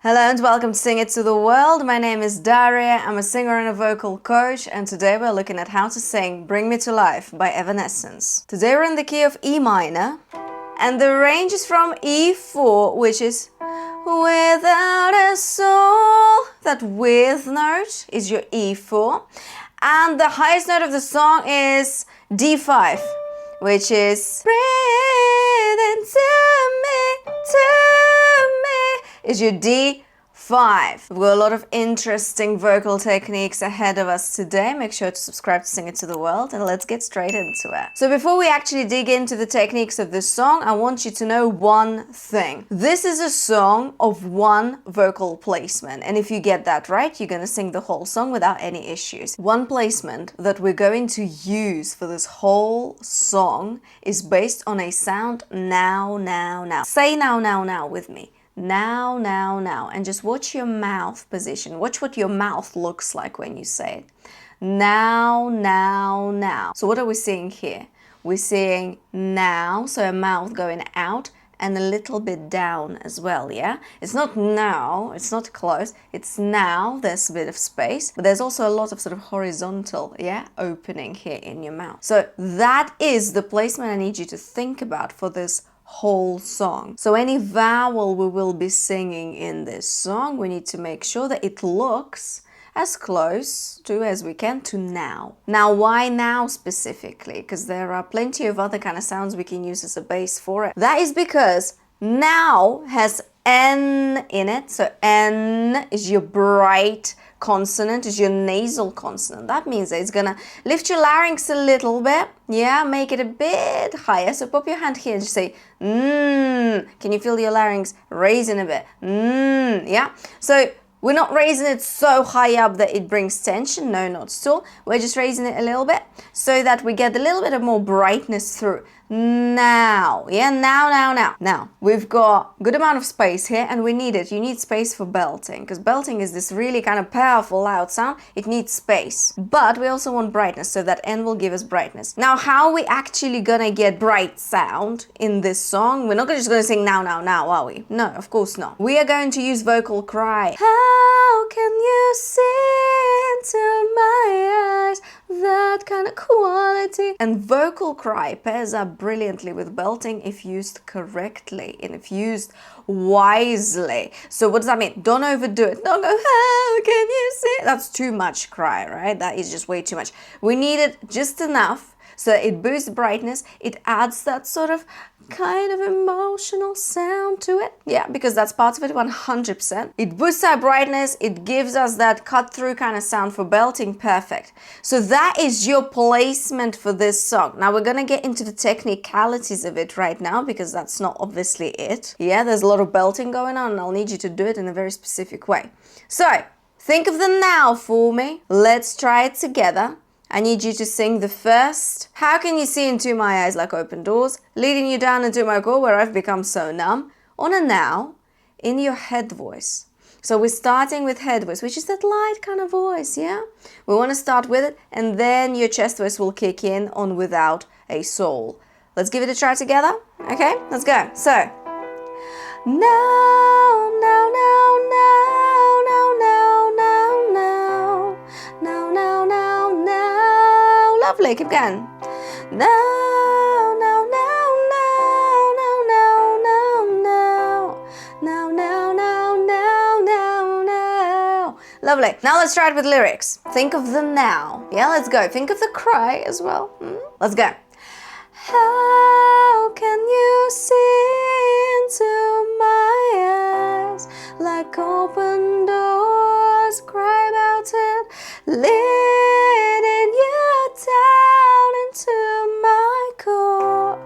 Hello and welcome to Sing It to the World. My name is Daria. I'm a singer and a vocal coach, and today we're looking at how to sing Bring Me to Life by Evanescence. Today we're in the key of E minor, and the range is from E4, which is without a soul. That with note is your E4, and the highest note of the song is D5, which is breathe into me, is your D5. We've got a lot of interesting vocal techniques ahead of us today. Make sure to subscribe to Sing It to the World, and let's get straight into it. So before we actually dig into the techniques of this song, I want you to know one thing. This is a song of one vocal placement, and if you get that right, you're going to sing the whole song without any issues. One placement that we're going to use for this whole song is based on a sound now, now, now. Say now, now, now with me. Now, now, now, and just watch your mouth position. Watch what your mouth looks like when you say it. Now, now, now. So what are we seeing here? We're seeing now, so a mouth going out and a little bit down as well, yeah? It's not now, it's not close, it's now, there's a bit of space, but there's also a lot of sort of horizontal, yeah, opening here in your mouth. So that is the placement I need you to think about for this whole song. So any vowel we will be singing in this song, we need to make sure that it looks as close to as we can to now. Now, why now specifically? Because there are plenty of other kind of sounds we can use as a base for it. That is because now has N in it. So N is your bright consonant, is your nasal consonant. That means that it's gonna lift your larynx a little bit, yeah, make it a bit higher. So pop your hand here and just say Can you feel your larynx raising a bit? Yeah. So we're not raising it so high up that it brings tension. No, not at all. We're just raising it a little bit so that we get a little bit of more brightness through. Now, yeah, now, now, now. Now, we've got a good amount of space here, and we need it. You need space for belting, because belting is this really kind of powerful loud sound. It needs space. But we also want brightness, so that N will give us brightness. Now, how are we actually gonna get bright sound in this song? We're not just gonna sing now, now, now, are we? No, of course not. We are going to use vocal cry. How can you see into my eyes? That kind of quality. And vocal cry pairs up brilliantly with belting if used correctly and if used wisely. So what does that mean? Don't overdo it. Don't go, how can you see? That's too much cry, right? That is just way too much. We need it just enough so it boosts brightness. It adds that sort of kind of emotional sound to it. Yeah, because that's part of it 100%. It boosts our brightness. It gives us that cut through kind of sound for belting. Perfect. So that is your placement for this song. Now we're going to get into the technicalities of it right now, because that's not obviously it. Yeah, there's a lot of belting going on, and I'll need you to do it in a very specific way. So think of the now for me. Let's try it together. I need you to sing the first. How can you see into my eyes like open doors, leading you down into my core where I've become so numb? On a now, in your head voice. So we're starting with head voice, which is that light kind of voice, yeah? We want to start with it, and then your chest voice will kick in on without a soul. Let's give it a try together, okay? Let's go. So, now, now, now, now, now, now, now, now, now, now, now, now. Lovely, keep going. Now, now, now, now, now, now, now, now, now, now, now, now, now, now. Lovely. Now let's try it with lyrics. Think of the now. Yeah, let's go. Think of the cry as well. Let's go. How can you see into my eyes like open doors? Cry about it, leading you down into my core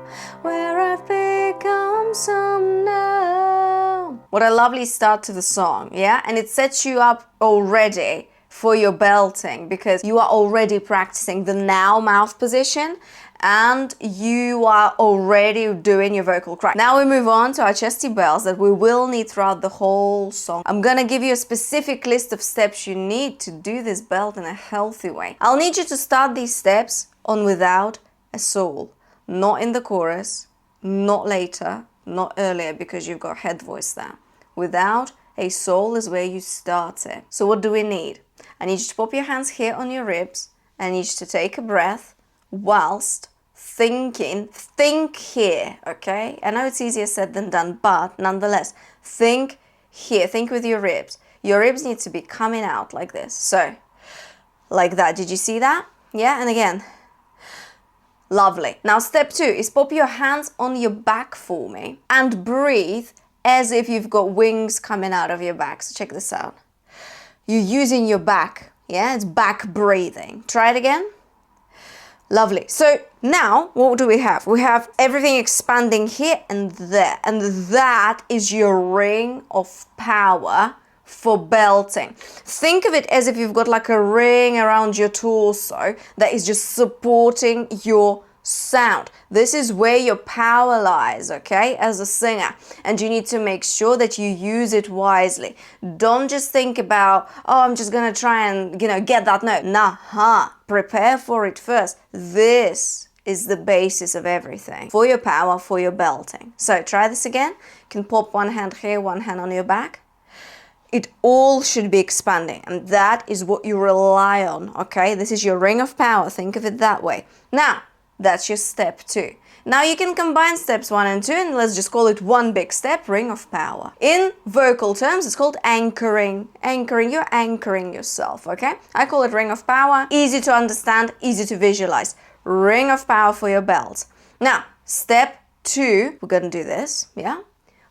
where I've become so numb. What a lovely start to the song, yeah? And it sets you up already for your belting, because you are already practicing the now mouth position, and you are already doing your vocal cry. Now we move on to our chesty bells that we will need throughout the whole song. I'm gonna give you a specific list of steps you need to do this belt in a healthy way. I'll need you to start these steps on without a soul, not in the chorus, not later, not earlier, because you've got head voice there. Without a soul is where you start it. So what do we need? I need you to pop your hands here on your ribs. I need you to take a breath whilst thinking. Think here, okay? I know it's easier said than done, but nonetheless, think here. Think with your ribs. Your ribs need to be coming out like this. So, like that. Did you see that? Yeah, and again. Lovely. Now, step 2 is pop your hands on your back for me and breathe as if you've got wings coming out of your back. So check this out. You're using your back. Yeah, it's back breathing. Try it again. Lovely. So now what do we have? We have everything expanding here and there. And that is your ring of power for belting. Think of it as if you've got like a ring around your torso that is just supporting your sound. This is where your power lies, okay, as a singer, and you need to make sure that you use it wisely. Don't just think about, oh, I'm just gonna try and, get that note. Nah, prepare for it first. This is the basis of everything for your power, for your belting. So try this again. You can pop one hand here, one hand on your back. It all should be expanding, and that is what you rely on, okay? This is your ring of power. Think of it that way. Now, that's your step 2. Now you can combine steps 1 and 2, and let's just call it one big step, ring of power. In vocal terms, it's called anchoring. Anchoring, you're anchoring yourself, okay? I call it ring of power. Easy to understand, easy to visualize. Ring of power for your belt. Now, step 2, we're gonna do this, yeah?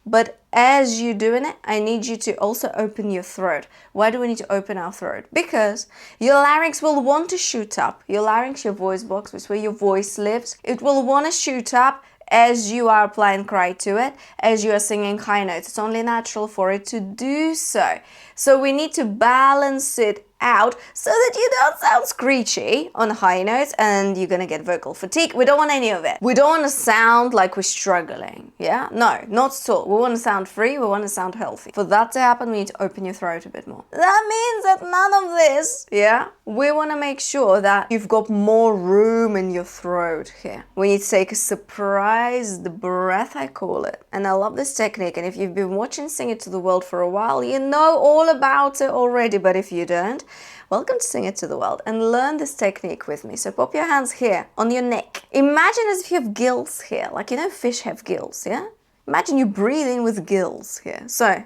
But as you're doing it, I need you to also open your throat. Why do we need to open our throat? Because your larynx will want to shoot up. Your larynx, your voice box, which is where your voice lives, it will want to shoot up as you are applying cry to it, as you are singing high notes. It's only natural for it to do so. So we need to balance it out so that you don't sound screechy on high notes and you're gonna get vocal fatigue. We don't want any of it. We don't want to sound like we're struggling. Yeah? No, not at all. We want to sound free. We want to sound healthy. For that to happen, we need to open your throat a bit more. That means that none of this, yeah? We want to make sure that you've got more room in your throat here. We need to take a surprised breath, I call it. And I love this technique. And if you've been watching Sing It to the World for a while, you know all about it already. But if you don't, welcome to Sing It to the World and learn this technique with me. So pop your hands here on your neck. Imagine as if you have gills here, like fish have gills, yeah? Imagine you breathe in with gills here. So,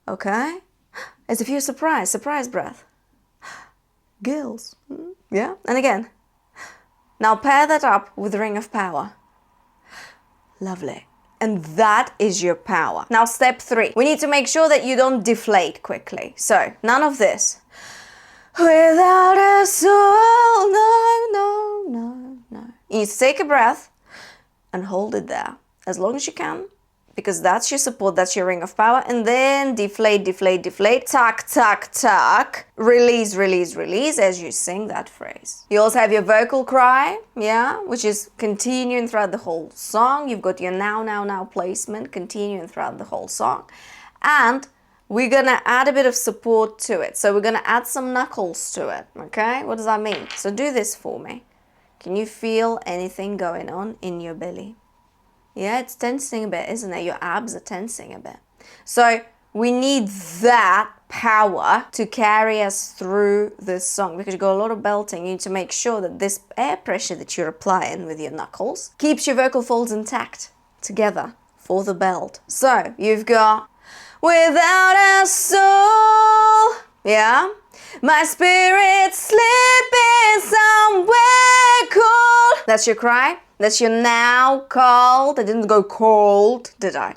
okay, as if you're surprised breath. Gills, yeah? And again. Now pair that up with ring of power. Lovely. And that is your power. Now step 3, we need to make sure that you don't deflate quickly. So none of this. Without a soul, no. You need to take a breath and hold it there as long as you can, because that's your support, that's your ring of power. And then deflate, tuck, release as you sing that phrase. You also have your vocal cry, yeah, which is continuing throughout the whole song. You've got your now placement continuing throughout the whole song. And we're gonna add a bit of support to it. So we're gonna add some knuckles to it, okay? What does that mean? So do this for me. Can you feel anything going on in your belly? Yeah, it's tensing a bit, isn't it? Your abs are tensing a bit. So we need that power to carry us through this song, because you've got a lot of belting. You need to make sure that this air pressure that you're applying with your knuckles keeps your vocal folds intact together for the belt. So you've got without a soul, yeah, my spirit's sleeping somewhere cold. That's your cry. That's your now cold. I didn't go cold, did I?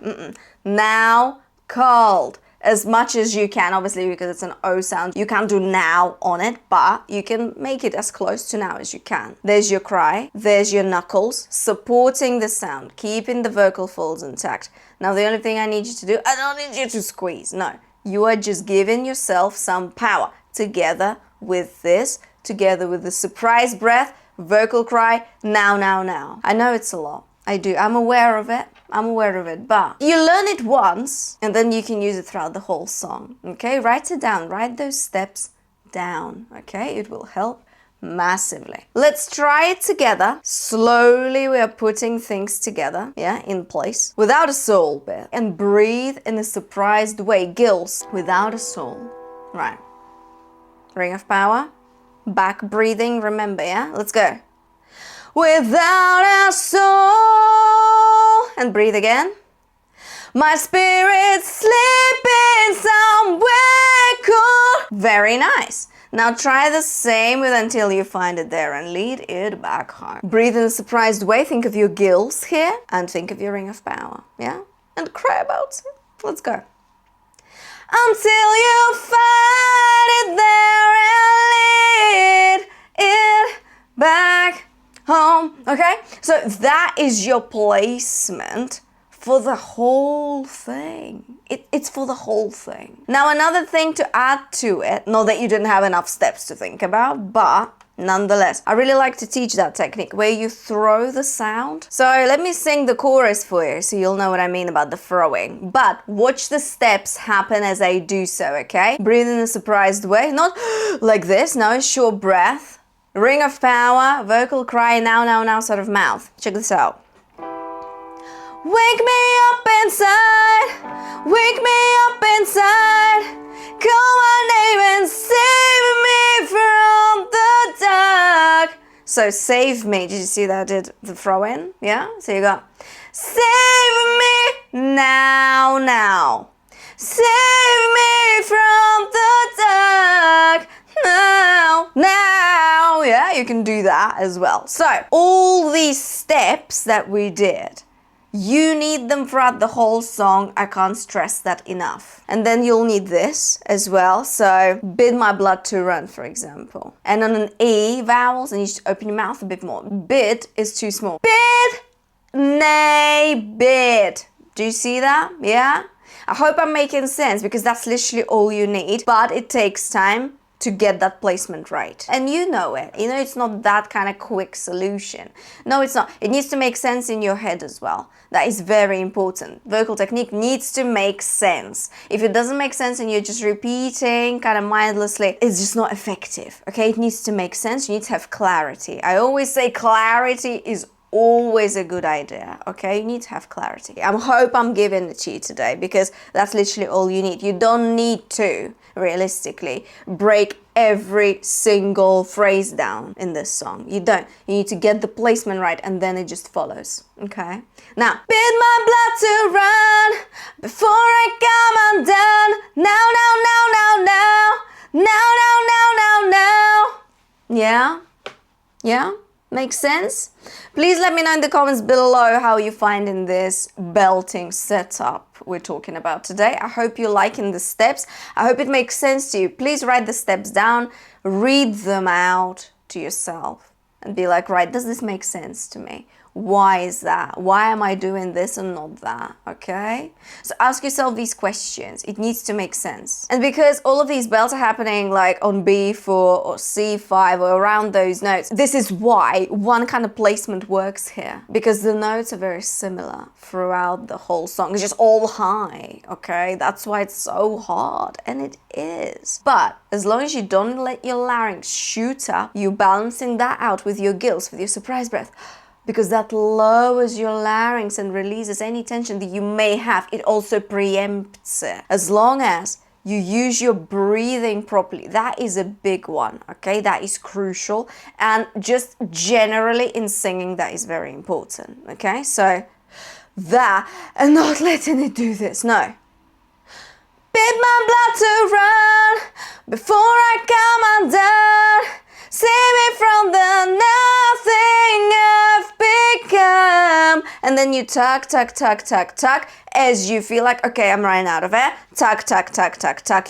Now cold. As much as you can, obviously, because it's an O sound. You can't do now on it, but you can make it as close to now as you can. There's your cry. There's your knuckles, supporting the sound, keeping the vocal folds intact. Now, the only thing I need you to do, I don't need you to squeeze. No, you are just giving yourself some power together with this, together with the surprise breath, vocal cry, now. I know it's a lot. I do. I'm aware of it, but you learn it once and then you can use it throughout the whole song, okay? Write it down. Write those steps down, okay? It will help massively. Let's try it together. Slowly we are putting things together, yeah, in place, without a soul bit. And breathe in a surprised way. Gills, without a soul. Right. Ring of power. Back breathing, remember, yeah? Let's go. Without a soul. And breathe again. My spirit's sleeping somewhere cool. Very nice. Now try the same with Until You Find It There and lead it back home. Breathe in a surprised way. Think of your gills here and think of your ring of power. Yeah? And cry about it. Let's go. Until you find it there and lead it back home. Okay? So that is your placement for the whole thing. It's for the whole thing. Now another thing to add to it, not that you didn't have enough steps to think about, but nonetheless, I really like to teach that technique where you throw the sound. So let me sing the chorus for you so you'll know what I mean about the throwing. But watch the steps happen as I do so, okay? Breathe in a surprised way, not like this, no, short breath. Ring of power, vocal cry, now sort of mouth. Check this out. Wake me up inside, wake me up inside, call my name and save me from the dark. So save me, did you see that I did the throw in? Yeah, so you got save me now, save me from the dark, now, yeah, you can do that as well. So all these steps that we did, you need them throughout the whole song. I can't stress that enough. And then you'll need this as well. So, bid my blood to run, for example. And on an E vowels, I need you to open your mouth a bit more. Bid is too small. Bid, nay, bid. Do you see that? Yeah? I hope I'm making sense because that's literally all you need. But it takes time to get that placement right. And you know it. You know it's not that kind of quick solution. No, it's not. It needs to make sense in your head as well. That is very important. Vocal technique needs to make sense. If it doesn't make sense and you're just repeating kind of mindlessly, it's just not effective. Okay, it needs to make sense. You need to have clarity. I always say clarity is always a good idea. Okay, you need to have clarity. I hope I'm giving it to you today because that's literally all you need. You don't need to realistically break every single phrase down in this song. You don't. You need to get the placement right and then it just follows. Okay, now bid my blood to run before I come undone. Now. Yeah, makes sense? Please let me know in the comments below how you find in this belting setup we're talking about today. I hope you're liking the steps. I hope it makes sense to you. Please write the steps down, read them out to yourself and be like, right, does this make sense to me? Why is that? Why am I doing this and not that? Okay? So ask yourself these questions. It needs to make sense. And because all of these belts are happening like on B4 or C5 or around those notes, this is why one kind of placement works here. Because the notes are very similar throughout the whole song. It's just all high, okay? That's why it's so hard. And it is. But as long as you don't let your larynx shoot up, you're balancing that out with your gills, with your surprise breath. Because that lowers your larynx and releases any tension that you may have. It also preempts it. As long as you use your breathing properly, that is a big one, okay? That is crucial. And just generally in singing, that is very important, okay? So that, and not letting it do this, no. Bid my blood to run before I come undone. Save me from the nothing I've become. And then you tuck as you feel like, okay, I'm running out of air. Tuck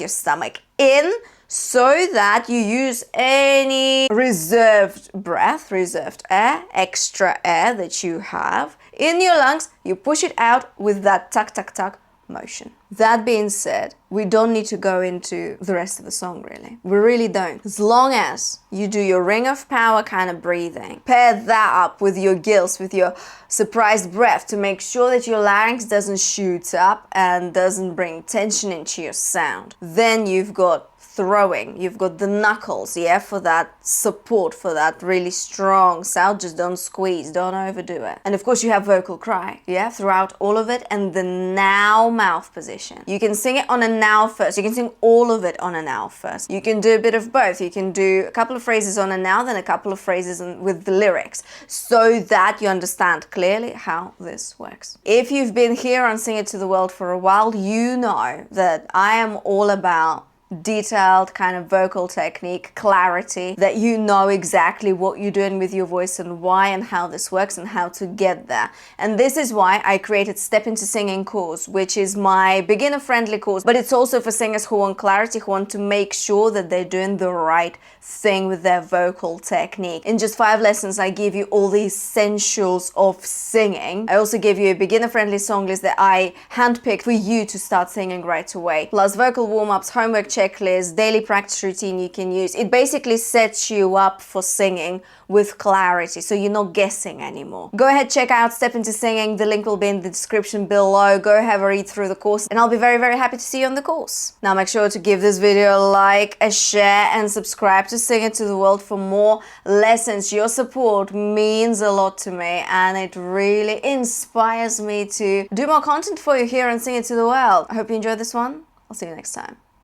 your stomach in so that you use any reserved breath, reserved air, extra air that you have in your lungs. You push it out with that tuck motion. That being said, we don't need to go into the rest of the song, really. We really don't. As long as you do your ring of power kind of breathing, pair that up with your gills, with your surprised breath to make sure that your larynx doesn't shoot up and doesn't bring tension into your sound. Then you've got throwing, you've got the knuckles, yeah, for that support, for that really strong sound. Just don't squeeze, don't overdo it. And of course you have vocal cry, yeah, throughout all of it, and the now mouth position. You can sing it on a now first, you can sing all of it on a now first. You can do a bit of both. You can do a couple of phrases on a now, then a couple of phrases with the lyrics, so that you understand clearly how this works. If you've been here on Sing It to the World for a while, you know that I am all about detailed kind of vocal technique, clarity, that you know exactly what you're doing with your voice and why and how this works and how to get there. And this is why I created Step Into Singing course, which is my beginner-friendly course, but it's also for singers who want clarity, who want to make sure that they're doing the right thing with their vocal technique. In just 5 lessons, I give you all the essentials of singing. I also give you a beginner-friendly song list that I handpicked for you to start singing right away, plus vocal warm-ups, homework checklist, daily practice routine you can use. It basically sets you up for singing with clarity, so you're not guessing anymore. Go ahead, check out Step Into Singing. The link will be in the description below. Go have a read through the course, and I'll be very, very happy to see you on the course. Now make sure to give this video a like, a share, and subscribe to Sing It to the World for more lessons. Your support means a lot to me, and it really inspires me to do more content for you here on Sing It to the World. I hope you enjoyed this one. I'll see you next time.